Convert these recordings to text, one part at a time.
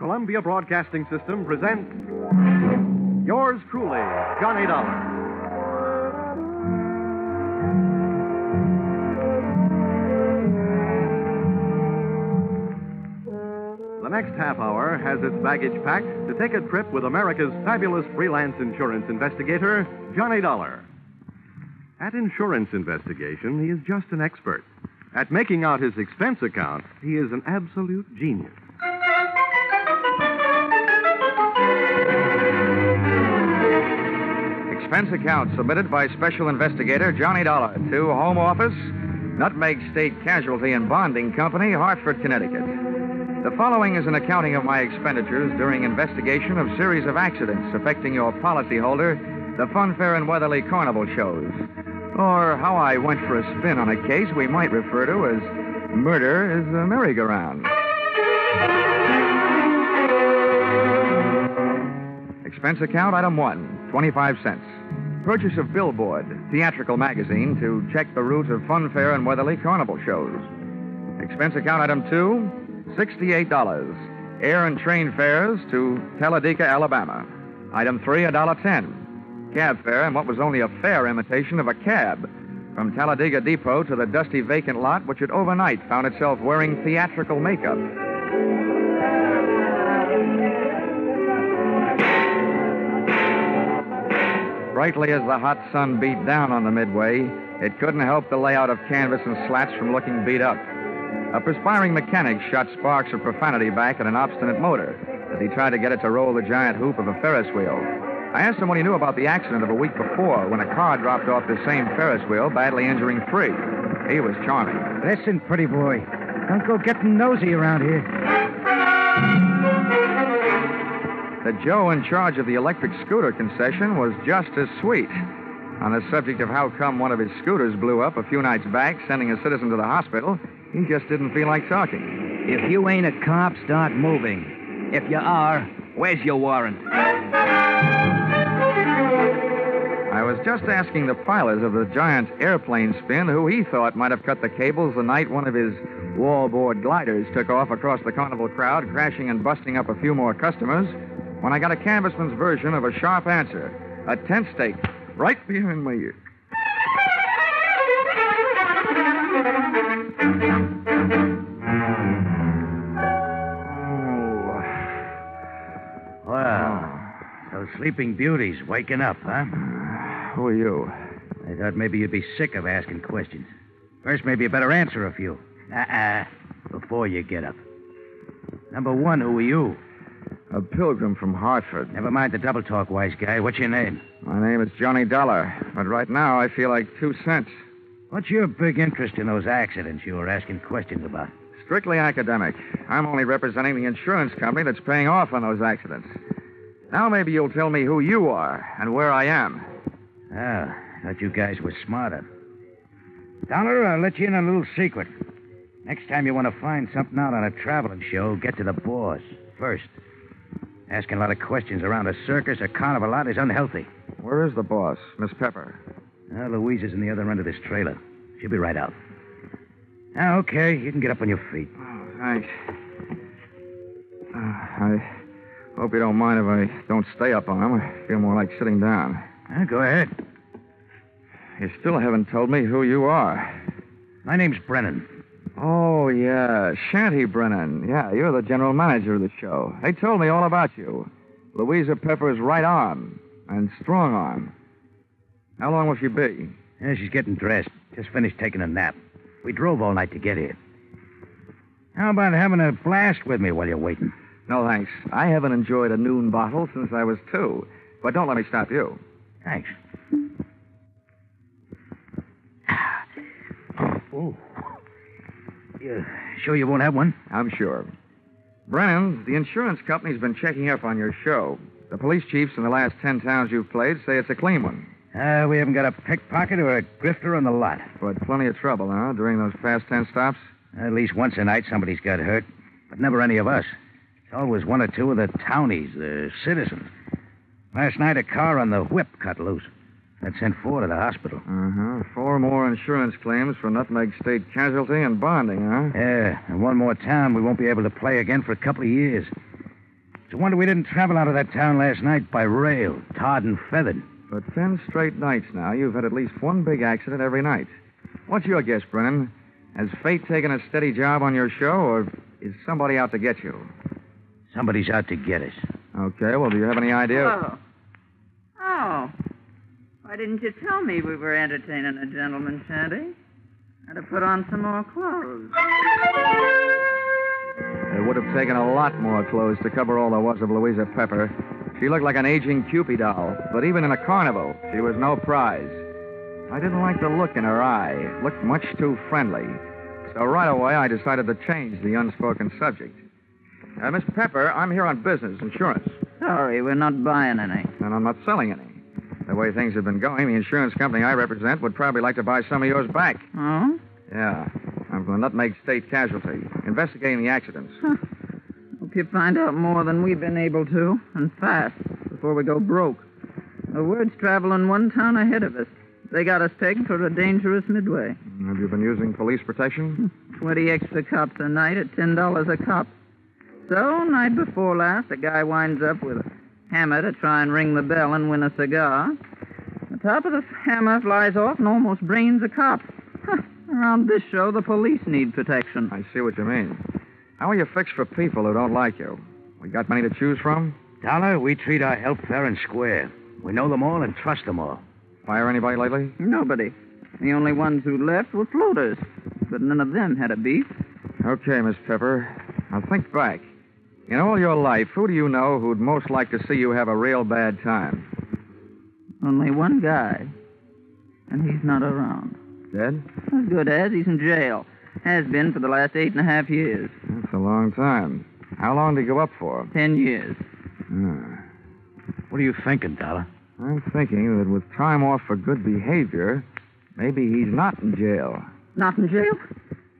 Columbia Broadcasting System presents yours truly, Johnny Dollar. The next half hour has its baggage packed to take a trip with America's fabulous freelance insurance investigator, Johnny Dollar. At insurance investigation, he is just an expert. At making out his expense account, he is an absolute genius. Expense account submitted by Special Investigator Johnny Dollar to Home Office, Nutmeg State Casualty and Bonding Company, Hartford, Connecticut. The following is an accounting of my expenditures during investigation of series of accidents affecting your policyholder, the Funfair and Weatherly Carnival shows, or how I went for a spin on a case we might refer to as Murder is a Merry-Go-Round. Expense account item 1, 25 cents. Purchase of billboard, theatrical magazine to check the route of Funfair and Weatherly Carnival shows. Expense account item 2, $68. Air and train fares to Talladega, Alabama. Item 3, $1.10. Cab fare and what was only a fair imitation of a cab from Talladega Depot to the dusty vacant lot which had overnight found itself wearing theatrical makeup. Brightly as the hot sun beat down on the midway, it couldn't help the layout of canvas and slats from looking beat up. A perspiring mechanic shot sparks of profanity back at an obstinate motor as he tried to get it to roll the giant hoop of a Ferris wheel. I asked him what he knew about the accident of a week before when a car dropped off the same Ferris wheel, badly injuring 3. He was charming. Listen, pretty boy, don't go getting nosy around here. The Joe in charge of the electric scooter concession was just as sweet. On the subject of how come one of his scooters blew up a few nights back, sending a citizen to the hospital, he just didn't feel like talking. If you ain't a cop, start moving. If you are, where's your warrant? I was just asking the pilot of the giant airplane spin who he thought might have cut the cables the night one of his wallboard gliders took off across the carnival crowd, crashing and busting up a few more customers, when I got a canvassman's version of a sharp answer. A tent stake right behind my ear. Well, those sleeping beauties waking up, huh? Who are you? I thought maybe you'd be sick of asking questions. First, maybe you better answer a few. Before you get up. Number 1, who are you? A pilgrim from Hartford. Never mind the double talk, wise guy. What's your name? My name is Johnny Dollar, but right now I feel like 2 cents. What's your big interest in those accidents you were asking questions about? Strictly academic. I'm only representing the insurance company that's paying off on those accidents. Now maybe you'll tell me who you are and where I am. Oh, thought you guys were smarter. Dollar, I'll let you in on a little secret. Next time you want to find something out on a traveling show, get to the boss first. Asking a lot of questions around a circus or carnival lot is unhealthy. Where is the boss, Miss Pepper? Louise is in the other end of this trailer. She'll be right out. Now, okay, you can get up on your feet. Oh, thanks. I hope you don't mind if I don't stay up on him. I feel more like sitting down. Go ahead. You still haven't told me who you are. My name's Brennan. Oh, yeah, Shanty Brennan. Yeah, you're the general manager of the show. They told me all about you. Louisa Pepper's right arm and strong arm. How long will she be? Yeah, she's getting dressed. Just finished taking a nap. We drove all night to get here. How about having a blast with me while you're waiting? No, thanks. I haven't enjoyed a noon bottle since I was 2. But don't let me stop you. Thanks. Oh. You sure you won't have one? I'm sure. Brennan, the insurance company's been checking up on your show. The police chiefs in the last 10 towns you've played say it's a clean one. We haven't got a pickpocket or a grifter on the lot. But plenty of trouble, huh, during those past 10 stops? At least once a night somebody's got hurt. But never any of us. It's always 1 or 2 of the townies, the citizens. Last night a car on the whip cut loose. That sent 4 to the hospital. 4 more insurance claims for Nutmeg State Casualty and Bonding, huh? Yeah, and 1 more town we won't be able to play again for a couple of years. It's a wonder we didn't travel out of that town last night by rail, tarred and feathered. For 10 straight nights now, you've had at least one big accident every night. What's your guess, Brennan? Has fate taken a steady job on your show, or is somebody out to get you? Somebody's out to get us. Okay, well, do you have any idea? Hello. Oh. Why didn't you tell me we were entertaining a gentleman, Shanty? I'd have put on some more clothes. It would have taken a lot more clothes to cover all there was of Louisa Pepper. She looked like an aging Cupid doll, but even in a carnival, she was no prize. I didn't like the look in her eye. It looked much too friendly. So right away, I decided to change the unspoken subject. Miss Pepper, I'm here on business, insurance. Sorry, we're not buying any. And I'm not selling any. The way things have been going, the insurance company I represent would probably like to buy some of yours back. Oh? Yeah. I'm from the Nutmeg State Casualty, investigating the accidents. Hope you find out more than we've been able to, and fast, before we go broke. The word's traveling one town ahead of us. They got us pegged for a dangerous midway. Have you been using police protection? 20 extra cops a night at $10 a cop. So, night before last, a guy winds up with a hammer to try and ring the bell and win a cigar. The top of the hammer flies off and almost brains a cop. Around this show, the police need protection. I see what you mean. How are you fixed for people who don't like you? We got many to choose from? Dollar, we treat our help fair and square. We know them all and trust them all. Fire anybody lately? Nobody. The only ones who left were floaters. But none of them had a beef. Okay, Miss Pepper. Now think back. In all your life, who do you know who'd most like to see you have a real bad time? Only one guy. And he's not around. Dead? As good as. He's in jail. Has been for the last 8.5 years. That's a long time. How long did he go up for? 10 years. What are you thinking, Dollar? I'm thinking that with time off for good behavior, maybe he's not in jail. Not in jail?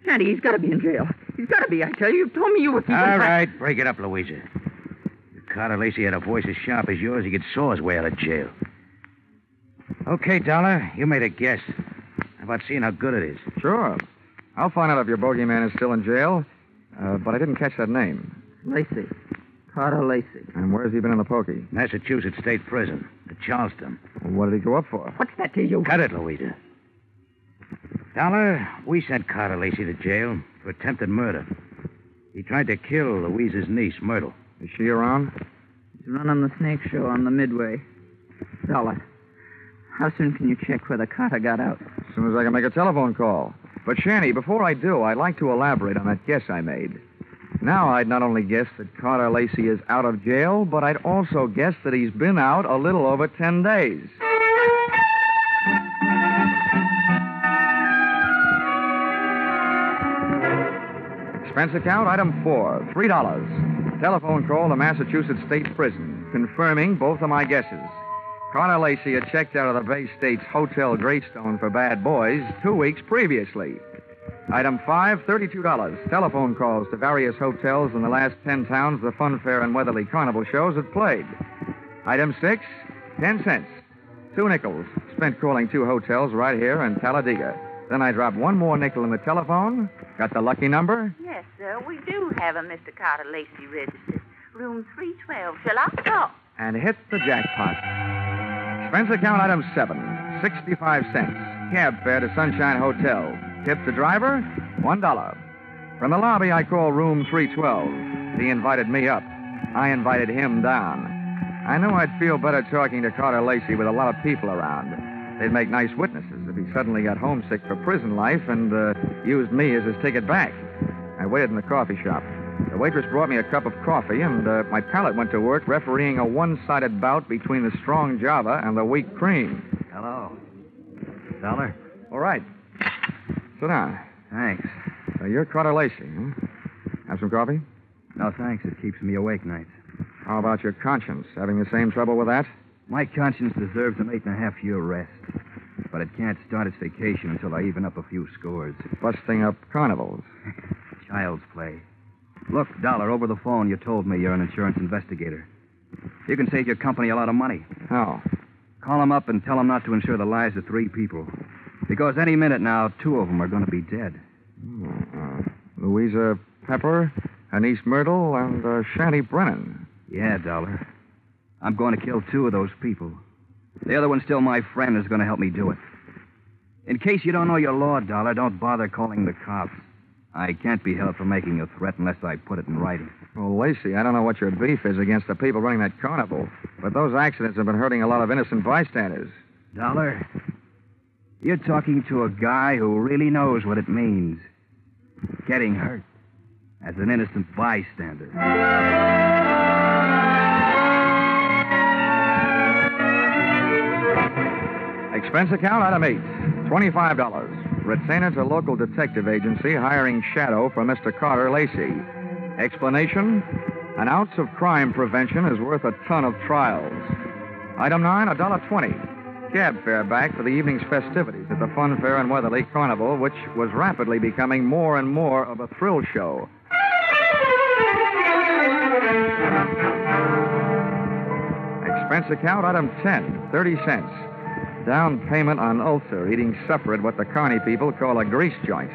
Shanty, he's got to be in jail. He's got to be, I tell you. You told me you were... All right, break it up, Louisa. If Carter Lacey had a voice as sharp as yours, he could saw his way out of jail. Okay, Dollar, you made a guess. How about seeing how good it is? Sure. I'll find out if your bogeyman is still in jail, but I didn't catch that name. Lacey. Carter Lacey. And where's he been in the pokey? Massachusetts State Prison, at Charleston. Well, what did he go up for? What's that to you? Cut it, Louisa. Dollar, we sent Carter Lacey to jail for attempted murder. He tried to kill Louisa's niece, Myrtle. Is she around? He's running the snake show on the Midway. Dollar, how soon can you check whether Carter got out? As soon as I can make a telephone call. But, Shanny, before I do, I'd like to elaborate on that guess I made. Now I'd not only guess that Carter Lacey is out of jail, but I'd also guess that he's been out a little over 10 days. Expense account, item 4, $3. Telephone call to Massachusetts State Prison, confirming both of my guesses. Carter Lacey had checked out of the Bay State's Hotel Greystone for bad boys 2 weeks previously. Item 5, $32. Telephone calls to various hotels in the last 10 towns the Fun Fair and Weatherly Carnival shows had played. Item 6, 10 cents. 2 nickels spent calling 2 hotels right here in Talladega. Then I dropped 1 more nickel in the telephone, got the lucky number. Yes, sir. We do have a Mr. Carter Lacey registered. Room 312. Shall I call? And hit the jackpot. Expense account item 7, 65 cents. Cab fare to Sunshine Hotel. Tip the driver, $1. From the lobby, I called room 312. He invited me up. I invited him down. I knew I'd feel better talking to Carter Lacey with a lot of people around. They'd make nice witnesses if he suddenly got homesick for prison life and used me as his ticket back. I waited in the coffee shop. The waitress brought me a cup of coffee, and my palate went to work refereeing a one-sided bout between the strong Java and the weak cream. Hello. Dollar? All right. Sit down. Thanks. You're Carter Lacey, huh? Have some coffee? No, thanks. It keeps me awake nights. How about your conscience? Having the same trouble with that? My conscience deserves an 8.5-year rest. But it can't start its vacation until I even up a few scores. Busting up carnivals. Child's play. Look, Dollar, over the phone you told me you're an insurance investigator. You can save your company a lot of money. How? Call them up and tell them not to insure the lives of 3 people. Because any minute now, 2 of them are going to be dead. Louisa Pepper, Anise Myrtle, and Shanty Brennan. Yeah, Dollar. I'm going to kill 2 of those people. The other one's still my friend and is going to help me do it. In case you don't know your law, Dollar, don't bother calling the cops. I can't be held for making a threat unless I put it in writing. Well, Lacey, I don't know what your beef is against the people running that carnival, but those accidents have been hurting a lot of innocent bystanders. Dollar, you're talking to a guy who really knows what it means. Getting hurt as an innocent bystander. Expense account, item 8, $25. Retainer to local detective agency hiring shadow for Mr. Carter Lacey. Explanation, an ounce of crime prevention is worth a ton of trials. Item 9, $1.20. Cab fare back for the evening's festivities at the Fun Fair and Weatherly Carnival, which was rapidly becoming more and more of a thrill show. Expense account, item 10, 30 cents. Down payment on ulcer, eating supper at what the Carney people call a grease joint.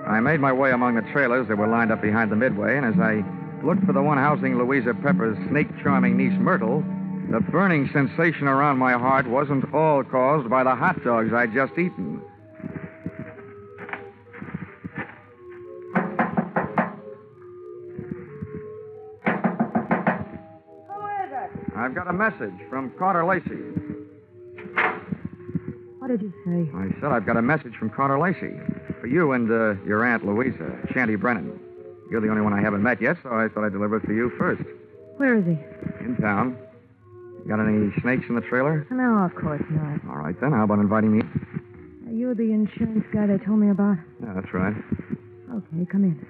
I made my way among the trailers that were lined up behind the midway, and as I looked for the one housing Louisa Pepper's snake-charming niece Myrtle, the burning sensation around my heart wasn't all caused by the hot dogs I'd just eaten. Who is it? I've got a message from Carter Lacey. What did you say? I said I've got a message from Carter Lacey. For you and your Aunt Louisa, Shanty Brennan. You're the only one I haven't met yet, so I thought I'd deliver it to you first. Where is he? In town. Got any snakes in the trailer? No, of course not. All right, then. How about inviting me? Are you the insurance guy they told me about? Yeah, that's right. Okay, come in.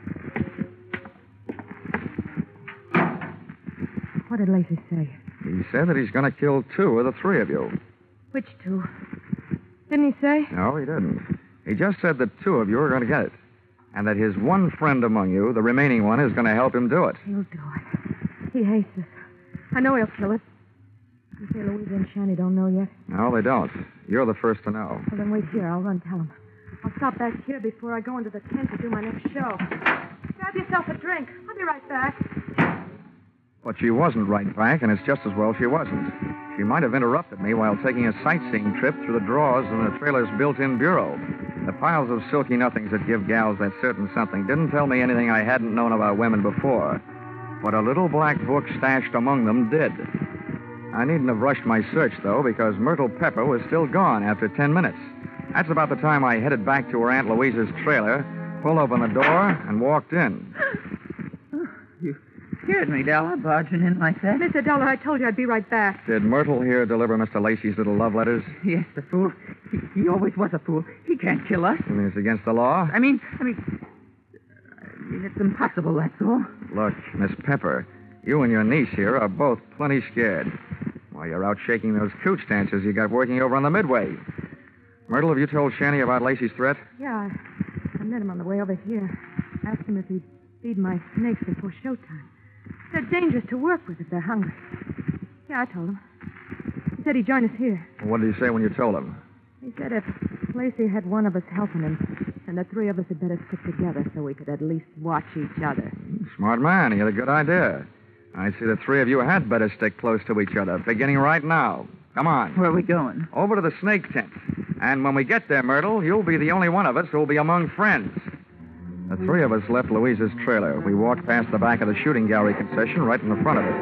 What did Lacey say? He said that he's going to kill 2 of the 3 of you. Which 2? Didn't he say? No, he didn't. He just said that 2 of you are going to get it. And that his one friend among you, the remaining one, is going to help him do it. He'll do it. He hates us. I know he'll kill us. You say Louisa and Shanny don't know yet? No, they don't. You're the first to know. Well, then wait here. I'll run tell him. I'll stop back here before I go into the tent to do my next show. Grab yourself a drink. I'll be right back. But she wasn't right back, and it's just as well she wasn't. She might have interrupted me while taking a sightseeing trip through the drawers in the trailer's built-in bureau. The piles of silky nothings that give gals that certain something didn't tell me anything I hadn't known about women before. But a little black book stashed among them did. I needn't have rushed my search, though, because Myrtle Pepper was still gone after 10 minutes. That's about the time I headed back to her Aunt Louisa's trailer, pulled open the door, and walked in. You scared me, Della, barging in like that. Mr. Dollar, I told you I'd be right back. Did Myrtle here deliver Mr. Lacey's little love letters? Yes, the fool. He always was a fool. He can't kill us. You mean it's against the law? I mean, it's impossible, that's all. Look, Miss Pepper, you and your niece here are both plenty scared. While you're out shaking those cooch dancers you got working over on the midway. Myrtle, have you told Shanny about Lacey's threat? Yeah, I met him on the way over here. Asked him if he'd feed my snakes before showtime. They're dangerous to work with if they're hungry. Yeah, I told him. He said he'd join us here. What did he say when you told him? He said if Lacey had one of us helping him, then the 3 of us had better stick together so we could at least watch each other. Smart man. He had a good idea. I see the 3 of you had better stick close to each other, beginning right now. Come on. Where are we going? Over to the snake tent. And when we get there, Myrtle, you'll be the only one of us who'll be among friends. The 3 of us left Louisa's trailer. We walked past the back of the shooting gallery concession right in the front of it.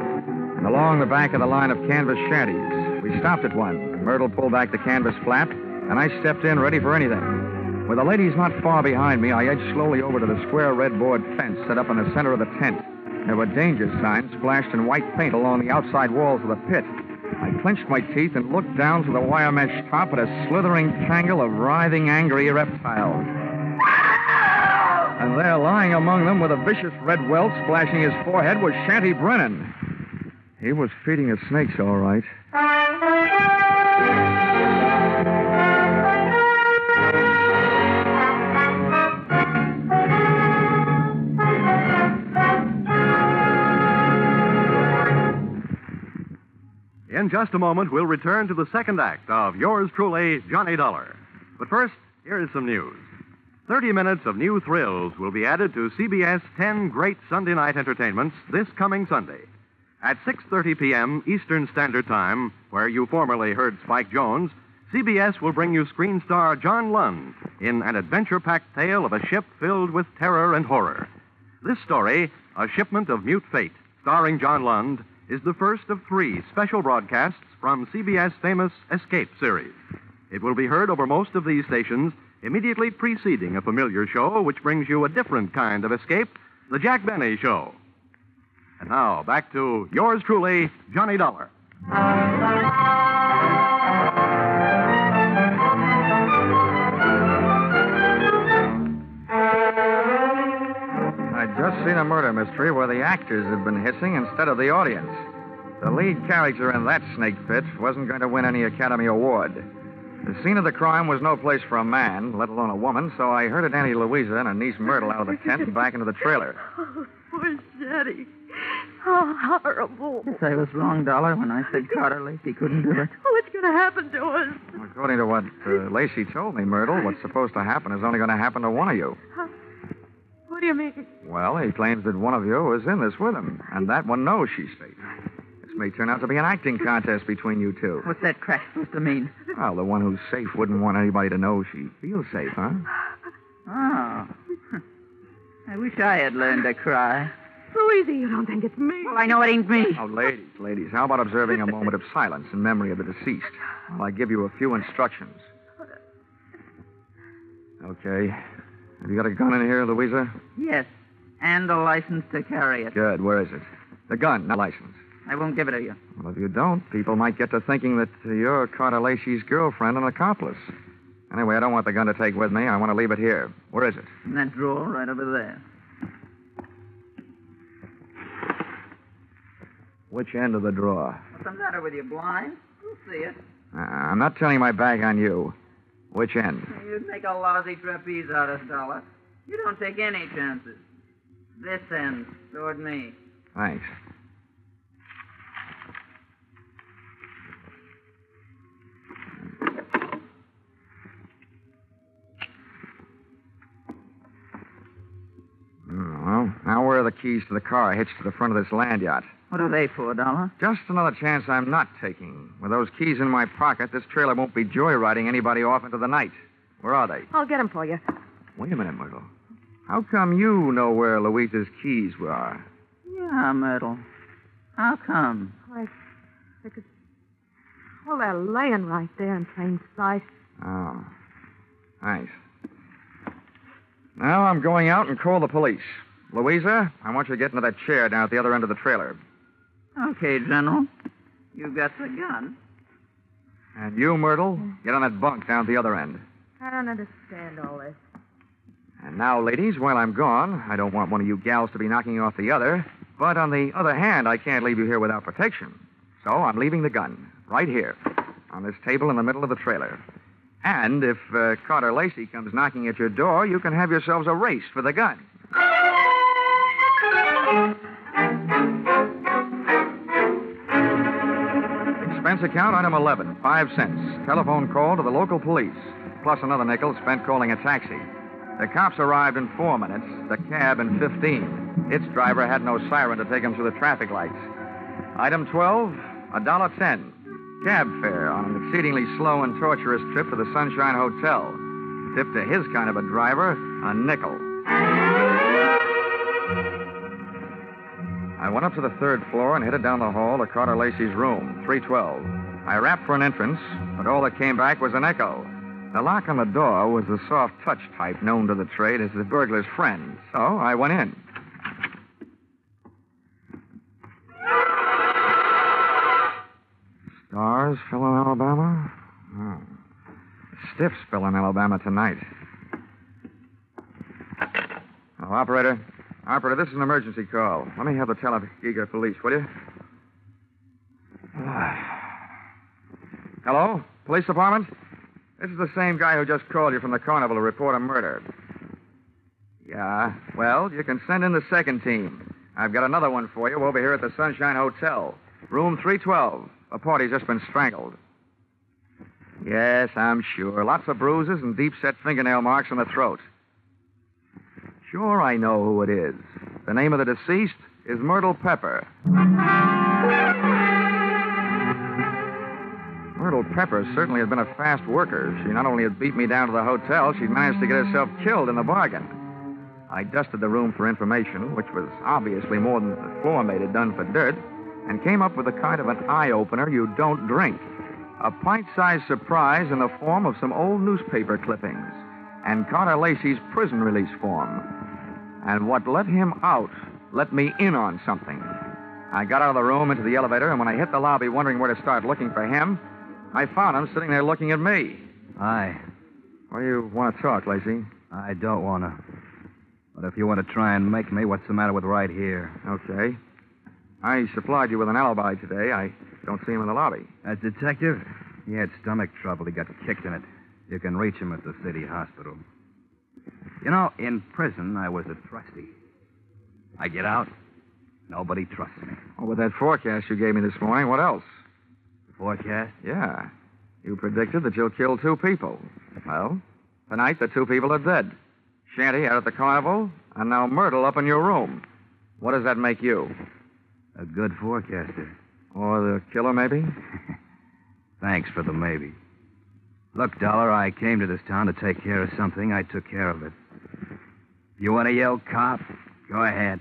And along the back of the line of canvas shanties. We stopped at one. Myrtle pulled back the canvas flap, and I stepped in ready for anything. With the ladies not far behind me, I edged slowly over to the square red board fence set up in the center of the tent. There were danger signs splashed in white paint along the outside walls of the pit. I clenched my teeth and looked down to the wire mesh top at a slithering tangle of writhing, angry reptiles. And there, lying among them with a vicious red welt splashing his forehead, was Shanty Brennan. He was feeding his snakes, all right. In just a moment, we'll return to the second act of yours truly, Johnny Dollar. But first, here is some news. 30 minutes of new thrills will be added to CBS 10 great Sunday night entertainments this coming Sunday. At 6:30 p.m. Eastern Standard Time, where you formerly heard Spike Jones, CBS will bring you screen star John Lund in an adventure-packed tale of a ship filled with terror and horror. This story, A Shipment of Mute Fate, starring John Lund, is the first of 3 special broadcasts from CBS' famous Escape series. It will be heard over most of these stations immediately preceding a familiar show which brings you a different kind of escape, The Jack Benny Show. And now, back to yours truly, Johnny Dollar. I'd just seen a murder mystery where the actors had been hissing instead of the audience. The lead character in that snake pit wasn't going to win any Academy Award. The scene of the crime was no place for a man, let alone a woman, so I herded Auntie Louisa and her niece Myrtle out of the tent and back into the trailer. Oh, poor Shetty. Oh, horrible. Yes, I was wrong, Dollar, when I said Carter Lacey couldn't do it. What's going to happen to us? According to what Lacey told me, Myrtle, what's supposed to happen is only going to happen to one of you. What do you mean? Well, he claims that one of you is in this with him, and that one knows she's safe. This may turn out to be an acting contest between you two. What's that crack supposed to mean? Well, the one who's safe wouldn't want anybody to know she feels safe, huh? Oh. I wish I had learned to cry. Louisa, you don't think it's me? Well, I know it ain't me. Oh, ladies, how about observing a moment of silence in memory of the deceased while I give you a few instructions? Okay. Have you got a gun in here, Louisa? Yes, and a license to carry it. Good. Where is it? The gun, not license. I won't give it to you. Well, if you don't, people might get to thinking that you're Carter Lacey's girlfriend and accomplice. Anyway, I don't want the gun to take with me. I want to leave it here. Where is it? In that drawer right over there. Which end of the drawer? What's the matter with you, blind? You'll see it. I'm not turning my back on you. Which end? You'd make a lousy trapeze artist, Dollar. You don't take any chances. This end, toward me. Thanks. Well, now where are the keys to the car hitched to the front of this land yacht? What are they for, Dollar? Just another chance I'm not taking. With those keys in my pocket, this trailer won't be joyriding anybody off into the night. Where are they? I'll get them for you. Wait a minute, Myrtle. How come you know where Louisa's keys are? Yeah, Myrtle. How come? Well, they're laying right there in plain sight. Oh. Thanks. Now I'm going out and call the police. Louisa, I want you to get into that chair down at the other end of the trailer. Okay, General. You got the gun. And you, Myrtle, get on that bunk down at the other end. I don't understand all this. And now, ladies, while I'm gone, I don't want one of you gals to be knocking you off the other. But on the other hand, I can't leave you here without protection. So I'm leaving the gun right here on this table in the middle of the trailer. And if Carter Lacey comes knocking at your door, you can have yourselves a race for the gun. Expense account item 11, 5 cents. Telephone call to the local police, plus another nickel spent calling a taxi. The cops arrived in 4 minutes, the cab in 15. Its driver had no siren to take him through the traffic lights. Item 12, $1.10. Cab fare on an exceedingly slow and torturous trip to the Sunshine Hotel. Tip to his kind of a driver, a nickel. I went up to the 3rd floor and headed down the hall to Carter Lacey's room, 312. I rapped for an entrance, but all that came back was an echo. The lock on the door was the soft touch type known to the trade as the burglar's friend, so I went in. Stars fell in Alabama? Oh. Stiffs fell in Alabama tonight. Oh, Operator, this is an emergency call. Let me have the Talladega police, will you? Hello? Police department? This is the same guy who just called you from the carnival to report a murder. Yeah, well, you can send in the 2nd team. I've got another one for you over here at the Sunshine Hotel. Room 312. A party's just been strangled. Yes, I'm sure. Lots of bruises and deep-set fingernail marks on the throat. Sure, I know who it is. The name of the deceased? is Myrtle Pepper. Myrtle Pepper certainly had been a fast worker. She not only had beat me down to the hotel, she'd managed to get herself killed in the bargain. I dusted the room for information, which was obviously more than the floor mate had done for dirt, and came up with a kind of an eye-opener you don't drink. A pint-sized surprise in the form of some old newspaper clippings and Carter Lacey's prison release form. And what let him out let me in on something. I got out of the room into the elevator, and when I hit the lobby wondering where to start looking for him, I found him sitting there looking at me. Hi. Why do you want to talk, Lacey? I don't want to. But if you want to try and make me, what's the matter with right here? Okay. I supplied you with an alibi today. I don't see him in the lobby. That detective? He had stomach trouble. He got kicked in it. You can reach him at the city hospital. You know, in prison, I was a trustee. I get out, nobody trusts me. Oh, with that forecast you gave me this morning, what else? Forecast? Yeah. You predicted that you'll kill 2 people. Well, tonight the 2 people are dead. Shanty out at the carnival, and now Myrtle up in your room. What does that make you? A good forecaster. Or the killer, maybe? Thanks for the maybe. Look, Dollar, I came to this town to take care of something. I took care of it. You want to yell cop? Go ahead.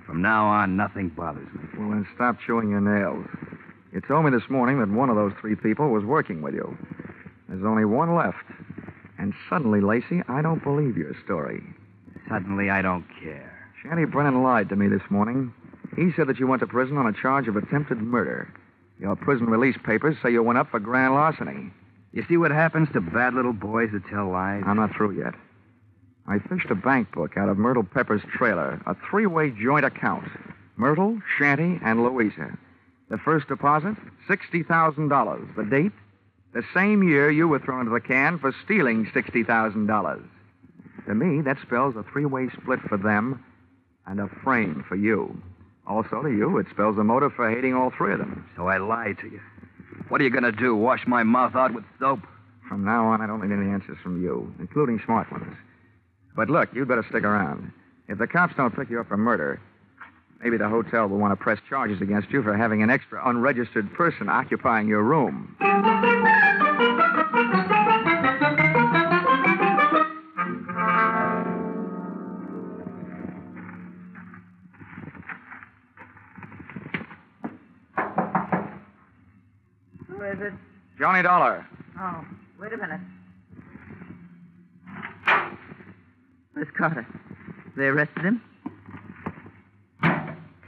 From now on, nothing bothers me. Well, then stop chewing your nails. You told me this morning that one of those 3 people was working with you. There's only one left. And suddenly, Lacey, I don't believe your story. Suddenly, I don't care. Shanty Brennan lied to me this morning. He said that you went to prison on a charge of attempted murder. Your prison release papers say you went up for grand larceny. You see what happens to bad little boys that tell lies? I'm not through yet. I fished a bank book out of Myrtle Pepper's trailer, a 3-way joint account. Myrtle, Shanty, and Louisa. The first deposit, $60,000. The date, the same year you were thrown into the can for stealing $60,000. To me, that spells a 3-way split for them and a frame for you. Also to you, it spells a motive for hating all 3 of them. So I lied to you. What are you going to do, wash my mouth out with soap? From now on, I don't need any answers from you, including smart ones. But look, you'd better stick around. If the cops don't pick you up for murder, maybe the hotel will want to press charges against you for having an extra unregistered person occupying your room. Who is it? Johnny Dollar. Oh, wait a minute. Miss Carter. They arrested him?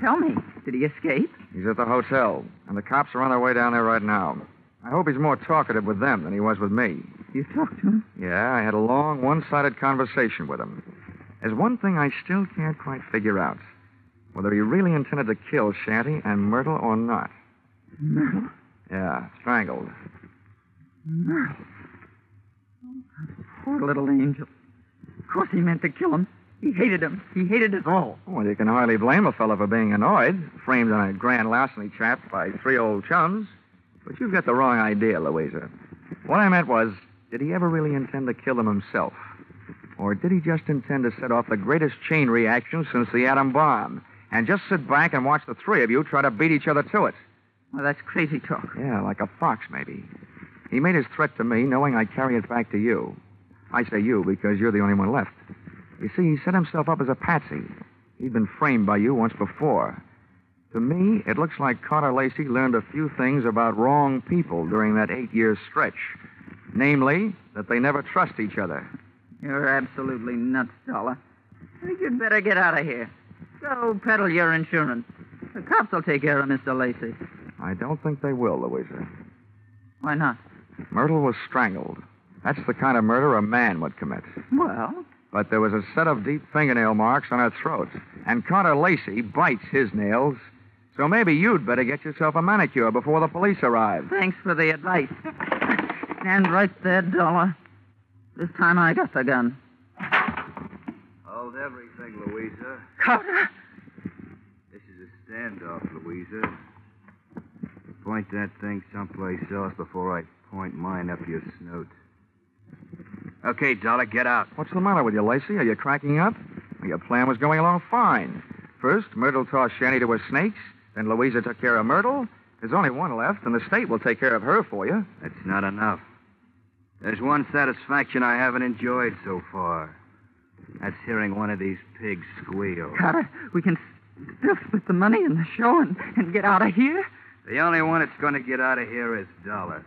Tell me, did he escape? He's at the hotel, and the cops are on their way down there right now. I hope he's more talkative with them than he was with me. You talked to him? Yeah, I had a long, one-sided conversation with him. There's one thing I still can't quite figure out. Whether he really intended to kill Shanty and Myrtle or not. Myrtle? Yeah, strangled. Myrtle? Oh, poor little angel. Of course he meant to kill him. He hated him. He hated us all. Well, you can hardly blame a fellow for being annoyed, framed on a grand larceny trap by 3 old chums. But you've got the wrong idea, Louisa. What I meant was, did he ever really intend to kill them himself? Or did he just intend to set off the greatest chain reaction since the atom bomb, and just sit back and watch the 3 of you try to beat each other to it? Well, that's crazy talk. Yeah, like a fox, maybe. He made his threat to me knowing I'd carry it back to you. I say you because you're the only one left. You see, he set himself up as a patsy. He'd been framed by you once before. To me, it looks like Carter Lacey learned a few things about wrong people during that 8-year stretch. Namely, that they never trust each other. You're absolutely nuts, Dollar. I think you'd better get out of here. Go peddle your insurance. The cops will take care of Mr. Lacey. I don't think they will, Louisa. Why not? Myrtle was strangled. That's the kind of murder a man would commit. Well? But there was a set of deep fingernail marks on her throat. And Carter Lacey bites his nails. So maybe you'd better get yourself a manicure before the police arrive. Thanks for the advice. Stand right there, Dollar. This time I got the gun. Hold everything, Louisa. Carter! This is a standoff, Louisa. Point that thing someplace else before I point mine up your snoot. Okay, Dollar, get out. What's the matter with you, Lacey? Are you cracking up? Well, your plan was going along fine. First, Myrtle tossed Shanny to her snakes. Then Louisa took care of Myrtle. There's only one left, and the state will take care of her for you. That's not enough. There's one satisfaction I haven't enjoyed so far. That's hearing one of these pigs squeal. Carter, we can still split the money in the show and get out of here? The only one that's going to get out of here is Dollar.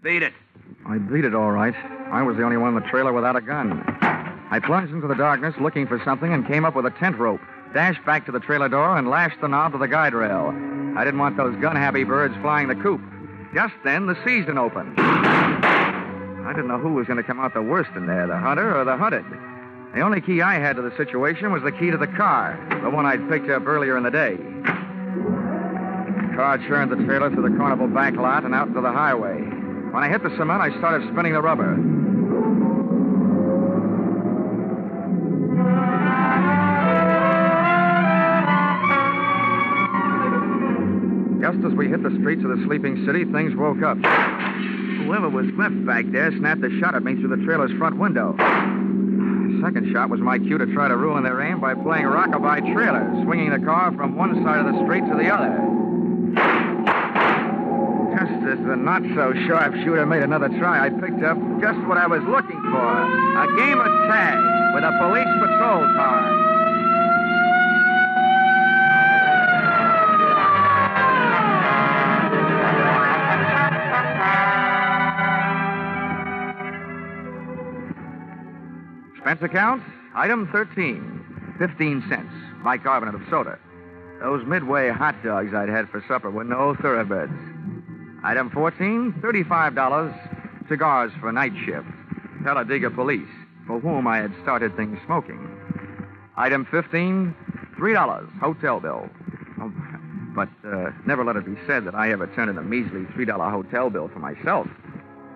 Beat it. I beat it all right. I was the only one in the trailer without a gun. I plunged into the darkness looking for something and came up with a tent rope, dashed back to the trailer door, and lashed the knob to the guide rail. I didn't want those gun-happy birds flying the coop. Just then, the season opened. I didn't know who was going to come out the worst in there, the hunter or the hunted. The only key I had to the situation was the key to the car, the one I'd picked up earlier in the day. The car churned the trailer through the carnival back lot and out into the highway. When I hit the cement, I started spinning the rubber. Just as we hit the streets of the sleeping city, things woke up. Whoever was left back there snapped a shot at me through the trailer's front window. The second shot was my cue to try to ruin their aim by playing rockabye trailer, swinging the car from one side of the street to the other. Just as the not-so-sharpshooter made another try, I picked up just what I was looking for, a game of tag with a police patrol car. Expense account, item 13, 15 cents, bicarbonate of soda. Those Midway hot dogs I'd had for supper were no thoroughbreds. Item 14, $35, cigars for night shift. Talladega police, for whom I had started things smoking. Item 15, $3, hotel bill. Oh, but never let it be said that I ever turned in a measly $3 hotel bill for myself.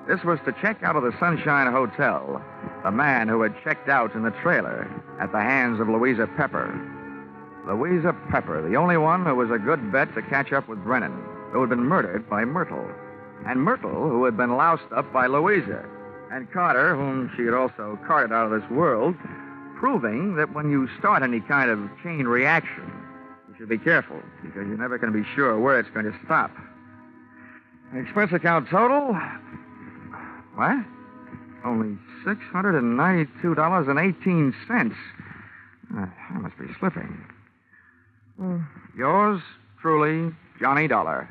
This was to check out of the Sunshine Hotel, the man who had checked out in the trailer at the hands of Louisa Pepper. Louisa Pepper, the only one who was a good bet to catch up with Brennan, who had been murdered by Myrtle. And Myrtle, who had been loused up by Louisa. And Carter, whom she had also carted out of this world, proving that when you start any kind of chain reaction, you should be careful, because you're never going to be sure where it's going to stop. Expense account total... What? Only $692.18. I must be slipping. Yours truly, Johnny Dollar.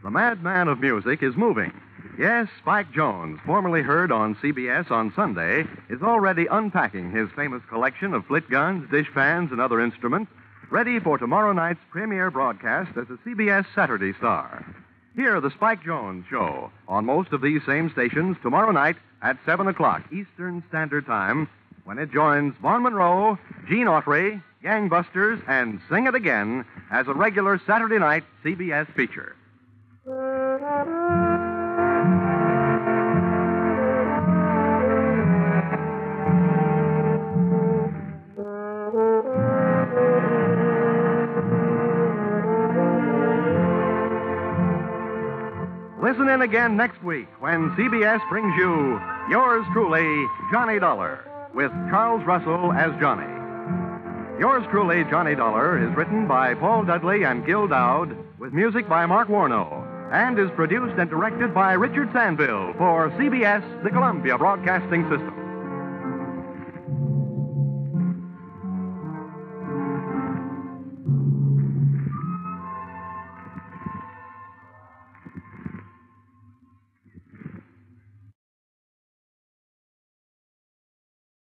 The madman of music is moving. Yes, Spike Jones, formerly heard on CBS on Sunday, is already unpacking his famous collection of flit guns, dishpans, and other instruments, ready for tomorrow night's premiere broadcast as a CBS Saturday star. Hear the Spike Jones Show on most of these same stations tomorrow night at 7 o'clock Eastern Standard Time, when it joins Vaughn Monroe, Gene Autry, Gangbusters, and Sing It Again as a regular Saturday night CBS feature. Listen in again next week when CBS brings you Yours Truly, Johnny Dollar, with Charles Russell as Johnny. Yours Truly, Johnny Dollar is written by Paul Dudley and Gil Dowd, with music by Mark Warnow, and is produced and directed by Richard Sandville for CBS, the Columbia Broadcasting System.